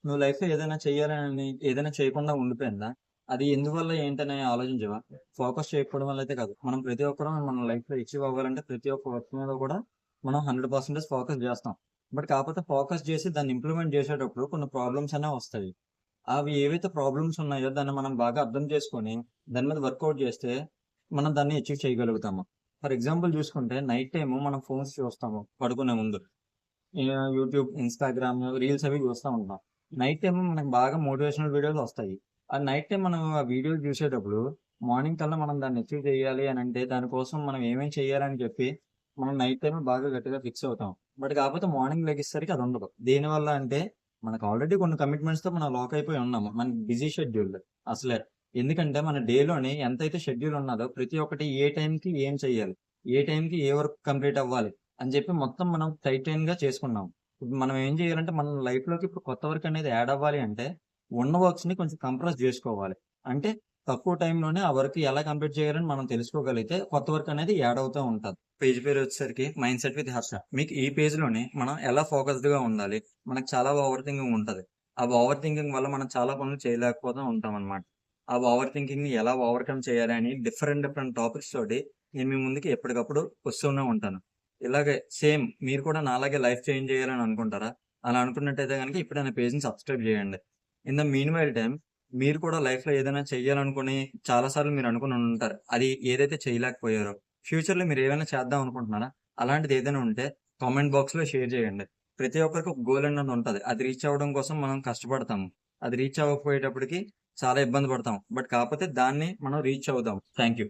నువ్వు లైఫ్‌లో ఏదైనా చేయాలని ఏదైనా చేయకుండా ఉండిపోయిందా? అది ఎందువల్ల ఏంటని ఆలోచించవా? ఫోకస్ చేయకపోవడం వల్ల అయితే కాదు. మనం ప్రతి ఒక్కరం మన లైఫ్‌లో అచీవ్ అవ్వాలంటే ప్రతి ఒక్క వర్క్ మీద కూడా మనం 100% ఫోకస్ చేస్తాం. బట్ కాకపోతే ఫోకస్ చేసి దాన్ని ఇంప్లిమెంట్ చేసేటప్పుడు కొన్ని ప్రాబ్లమ్స్ అనేవి వస్తాయి. అవి ఏవైతే ప్రాబ్లమ్స్ ఉన్నాయో దాన్ని మనం బాగా అర్థం చేసుకొని దాని మీద వర్కౌట్ చేస్తే మనం దాన్ని అచీవ్ చేయగలుగుతాము. ఫర్ ఎగ్జాంపుల్ చూసుకుంటే నైట్ టైము మనం ఫోన్స్ చూస్తాము పడుకునే ముందు. యూట్యూబ్, ఇన్‌స్టాగ్రామ్, రీల్స్ అవి చూస్తా ఉంటాం. నైట్ టైమ్ మనకు బాగా మోటివేషనల్ వీడియోస్ వస్తాయి. ఆ నైట్ టైమ్ మనం ఆ వీడియోలు చూసేటప్పుడు మార్నింగ్ కల్లా మనం దాన్ని అచీవ్ చేయాలి అనంటే దానికోసం మనం ఏమేం చేయాలని చెప్పి మనం నైట్ టైమే బాగా గట్టిగా ఫిక్స్ అవుతాం. బట్ కాకపోతే మార్నింగ్ లెగిసేసరికి అది ఉండదు. దేనివల్ల అంటే మనకు ఆల్రెడీ కొన్ని కమిట్మెంట్స్‌తో మనం లాక్ అయిపోయి ఉన్నాము. మన బిజీ షెడ్యూల్ అసలే. ఎందుకంటే మన డేలోని ఎంతైతే షెడ్యూల్ ఉన్నదో ప్రతి ఒక్కటి ఏ టైంకి ఏం చేయాలి? ఏ టైంకి ఏ వర్క్ కంప్లీట్ అవ్వాలి? అని చెప్పి మొత్తం మనం టైటైన్‌గా చేసుకున్నాం. ఇప్పుడు మనం ఏం చేయాలంటే మన లైఫ్‌లోకి ఇప్పుడు కొత్త వర్క్ అనేది యాడ్ అవ్వాలి అంటే, ఉన్న వర్క్స్‌ని కొంచెం కంప్రెస్ జేసుకోవాలి. అంటే తక్కువ టైంలోనే ఆ వర్క్ ఎలా కంప్లీట్ చేయాలని మనం తెలుసుకోగలిగితే కొత్త వర్క్ అనేది యాడ్ అవుతా ఉంటది. పేజ్ పేరొచ్చేసరికి మైండ్‌సెట్ విత్ హర్ష. మీకు ఈ పేజ్‌లోని మనం ఎలా ఫోకస్డ్‌గా ఉండాలి? మనకు చాలా ఓవర్ థింకింగ్ ఉంటది. ఆ ఓవర్ థింకింగ్ వల్ల మనం చాలా పనులు చేయలేకపోతూ ఉంటామనమాట. ఆ ఓవర్ థింకింగ్‌ని ఎలా ఓవర్‌కమ్ చేయాలి అని డిఫరెంట్ డిఫరెంట్ టాపిక్స్ తోటి నేను మీ ముందుకి ఎప్పటికప్పుడు వస్తూనే ఉంటాను. ఇలాగే సేమ్ మీరు కూడా నాలాగే లైఫ్ చేంజ్ చేయాలని అనుకుంటారా? అలా అనుకున్నట్టయితే గనుక ఇప్పుడే నా పేజ్‌ని సబ్స్క్రైబ్ చేయండి. In the mean while time మీరు కూడా లైఫ్‌లో ఏదైనా చేయాలనుకుని చాలా సార్లు మీరు అనుకుని ఉంటారు. అది ఏదైతే చేయలేకపోయారో, ఫ్యూచర్‌లో మీరు ఏమైనా చేద్దాం అనుకుంటున్నారా? అలాంటిది ఏదైనా ఉంటే కామెంట్ బాక్స్‌లో షేర్ చేయండి. ప్రతి ఒక్కరికి ఒక గోల్ అన్నది ఉంటది. అది రీచ్ అవ్వడం కోసం మనం కష్టపడతాము. అది రీచ్ అవ్వకపోయేటప్పటికి చాలా ఇబ్బంది పడతాం. బట్ కాకపోతే దాన్ని మనం రీచ్ అవుదాం. Thank you.